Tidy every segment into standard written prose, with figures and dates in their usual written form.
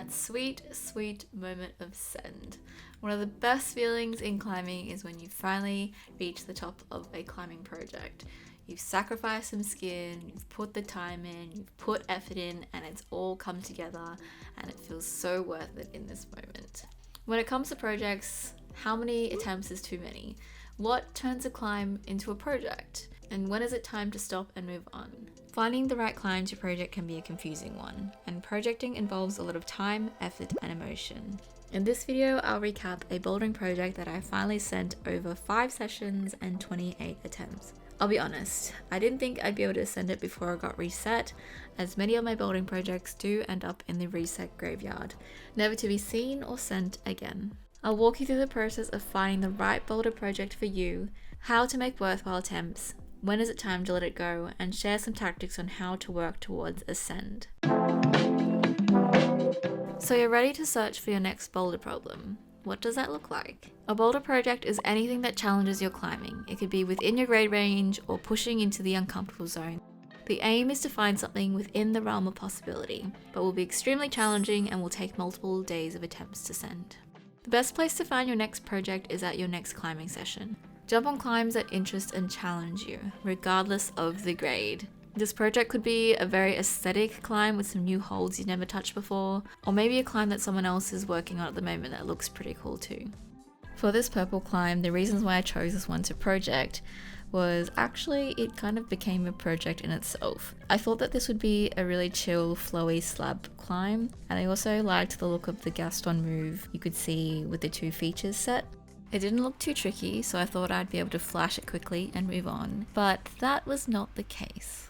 that sweet, sweet moment of send. One of the best feelings in climbing is when you finally reach the top of a climbing project. You've sacrificed some skin, you've put the time in, you've put effort in, and it's all come together, and it feels so worth it in this moment. When it comes to projects, how many attempts is too many? What turns a climb into a project? And when is it time to stop and move on? Finding the right climb to project can be a confusing one, and projecting involves a lot of time, effort, and emotion. In this video, I'll recap a bouldering project that I finally sent over 5 sessions and 28 attempts. I'll be honest, I didn't think I'd be able to send it before I got reset, as many of my bouldering projects do end up in the reset graveyard, never to be seen or sent again. I'll walk you through the process of finding the right boulder project for you, how to make worthwhile attempts, when is it time to let it go, and share some tactics on how to work towards a send. So you're ready to search for your next boulder problem. What does that look like? A boulder project is anything that challenges your climbing. It could be within your grade range or pushing into the uncomfortable zone. The aim is to find something within the realm of possibility, but will be extremely challenging and will take multiple days of attempts to send. The best place to find your next project is at your next climbing session. Jump on climbs that interest and challenge you, regardless of the grade. This project could be a very aesthetic climb with some new holds you've never touched before, or maybe a climb that someone else is working on at the moment that looks pretty cool too. For this purple climb, the reasons why I chose this one to project was actually it kind of became a project in itself. I thought that this would be a really chill, flowy slab climb, and I also liked the look of the Gaston move you could see with the 2 features set. It didn't look too tricky, so I thought I'd be able to flash it quickly and move on, but that was not the case.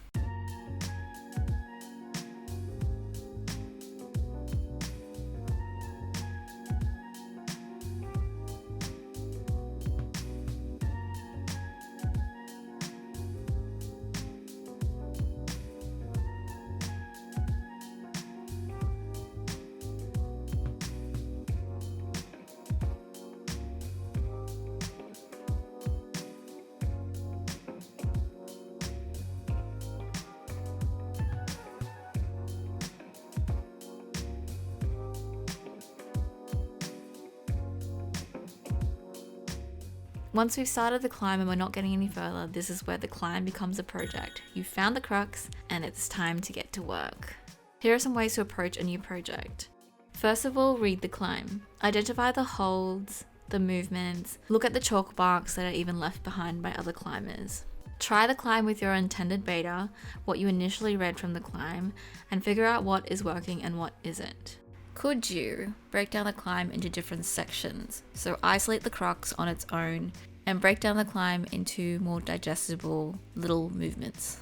Once we've started the climb and we're not getting any further, this is where the climb becomes a project. You've found the crux and it's time to get to work. Here are some ways to approach a new project. First of all, read the climb. Identify the holds, the movements, look at the chalk marks that are even left behind by other climbers. Try the climb with your intended beta, what you initially read from the climb, and figure out what is working and what isn't. Could you break down the climb into different sections? So isolate the crux on its own and break down the climb into more digestible little movements.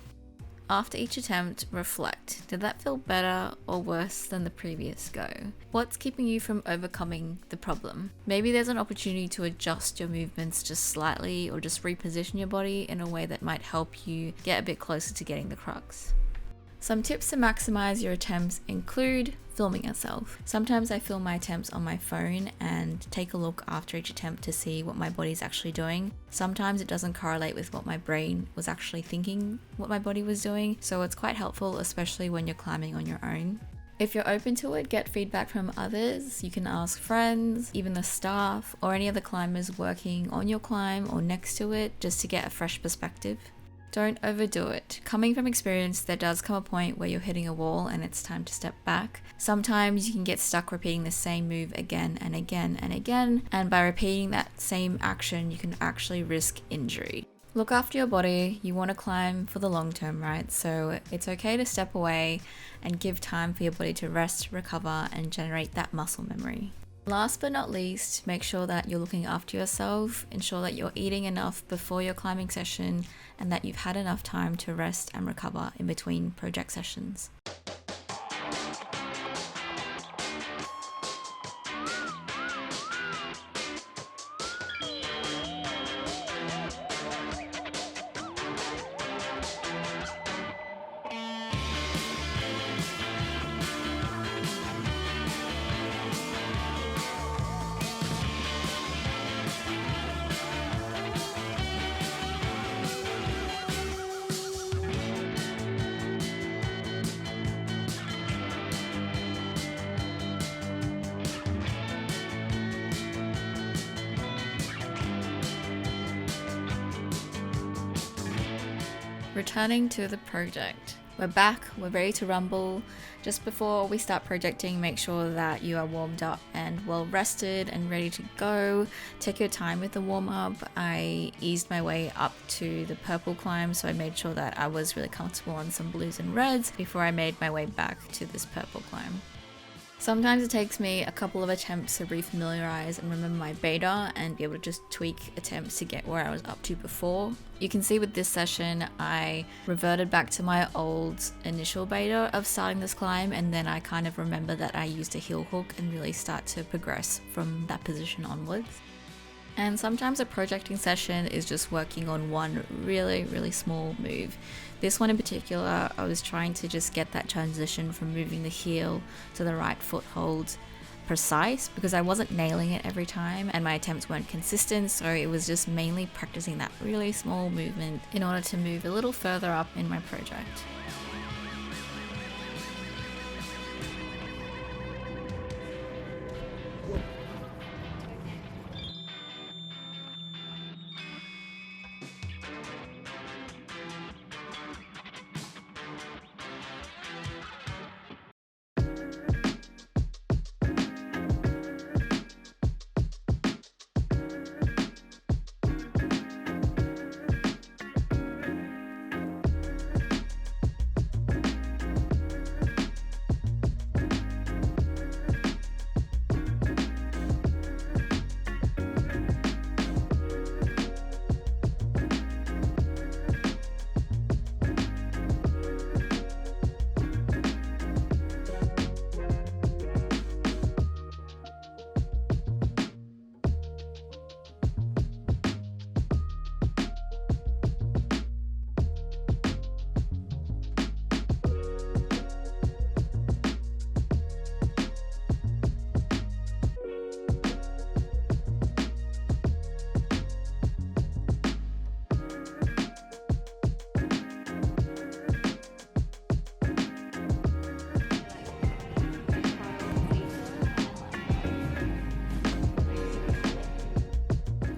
After each attempt, reflect. Did that feel better or worse than the previous go? What's keeping you from overcoming the problem? Maybe there's an opportunity to adjust your movements just slightly or just reposition your body in a way that might help you get a bit closer to getting the crux. Some tips to maximize your attempts include filming yourself. Sometimes I film my attempts on my phone and take a look after each attempt to see what my body's actually doing. Sometimes it doesn't correlate with what my brain was actually thinking what my body was doing, so it's quite helpful, especially when you're climbing on your own. If you're open to it, get feedback from others. You can ask friends, even the staff, or any other climbers working on your climb or next to it, just to get a fresh perspective. Don't overdo it. Coming from experience, there does come a point where you're hitting a wall and it's time to step back. Sometimes you can get stuck repeating the same move again and again and again, and by repeating that same action, you can actually risk injury. Look after your body. You want to climb for the long term, right? So it's okay to step away and give time for your body to rest, recover, and generate that muscle memory. Last but not least, make sure that you're looking after yourself. Ensure that you're eating enough before your climbing session and that you've had enough time to rest and recover in between project sessions. Returning to the project. We're back, we're ready to rumble. Just before we start projecting, make sure that you are warmed up and well rested and ready to go. Take your time with the warm up. I eased my way up to the purple climb, so I made sure that I was really comfortable on some blues and reds before I made my way back to this purple climb. Sometimes it takes me a couple of attempts to refamiliarize and remember my beta and be able to just tweak attempts to get where I was up to before. You can see with this session, I reverted back to my old initial beta of starting this climb, and then I kind of remember that I used a heel hook and really start to progress from that position onwards. And sometimes a projecting session is just working on one really small move. This one in particular, I was trying to just get that transition from moving the heel to the right foothold precise, because I wasn't nailing it every time and my attempts weren't consistent, so it was just mainly practicing that really small movement in order to move a little further up in my project.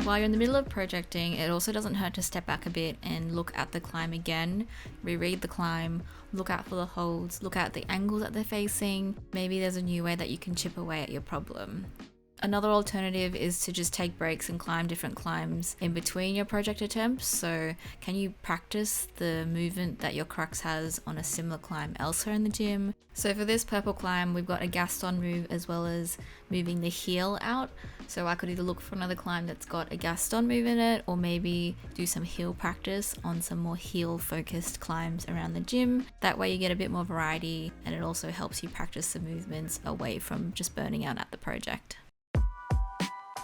While you're in the middle of projecting, it also doesn't hurt to step back a bit and look at the climb again, reread the climb, look out for the holds, look at the angles that they're facing. Maybe there's a new way that you can chip away at your problem. Another alternative is to just take breaks and climb different climbs in between your project attempts. So can you practice the movement that your crux has on a similar climb elsewhere in the gym? So for this purple climb, we've got a Gaston move as well as moving the heel out. So I could either look for another climb that's got a Gaston move in it, or maybe do some heel practice on some more heel focused climbs around the gym. That way you get a bit more variety, and it also helps you practice the movements away from just burning out at the project.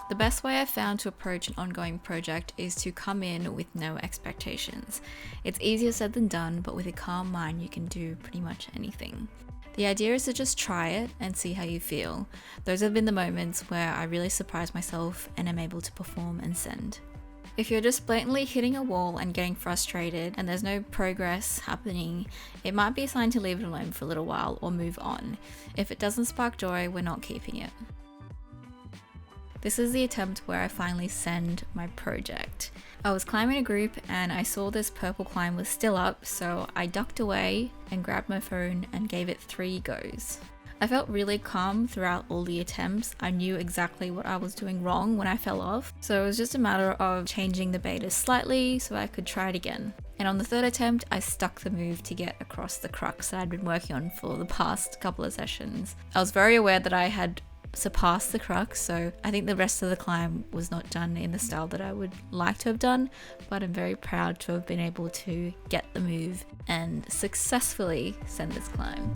The best way I've found to approach an ongoing project is to come in with no expectations. It's easier said than done, but with a calm mind you can do pretty much anything. The idea is to just try it and see how you feel. Those have been the moments where I really surprise myself and am able to perform and send. If you're just blatantly hitting a wall and getting frustrated and there's no progress happening, it might be a sign to leave it alone for a little while or move on. If it doesn't spark joy, we're not keeping it. This is the attempt where I finally send my project. I was climbing a group and I saw this purple climb was still up, so I ducked away and grabbed my phone and gave it 3 goes. I felt really calm throughout all the attempts. I knew exactly what I was doing wrong when I fell off, so it was just a matter of changing the beta slightly so I could try it again. And on the 3rd attempt, I stuck the move to get across the crux that I'd been working on for the past couple of sessions. I was very aware that I had surpassed the crux, so I think the rest of the climb was not done in the style that I would like to have done, but I'm very proud to have been able to get the move and successfully send this climb.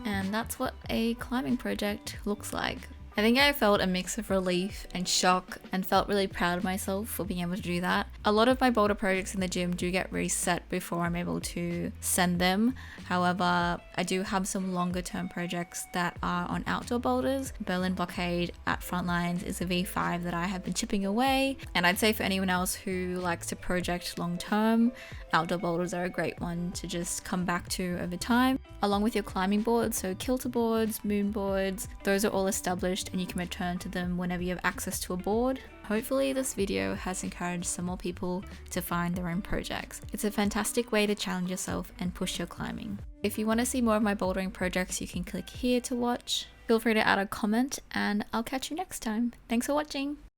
And that's what a climbing project looks like. I think I felt a mix of relief and shock and felt really proud of myself for being able to do that. A lot of my boulder projects in the gym do get reset before I'm able to send them. However, I do have some longer term projects that are on outdoor boulders. Berlin Blockade at Frontlines is a V5 that I have been chipping away. And I'd say for anyone else who likes to project long term, outdoor boulders are a great one to just come back to over time. Along with your climbing boards, so kilter boards, moon boards, those are all established and you can return to them whenever you have access to a board. Hopefully this video has encouraged some more people to find their own projects. It's a fantastic way to challenge yourself and push your climbing. If you want to see more of my bouldering projects, you can click here to watch. Feel free to add a comment and I'll catch you next time. Thanks for watching.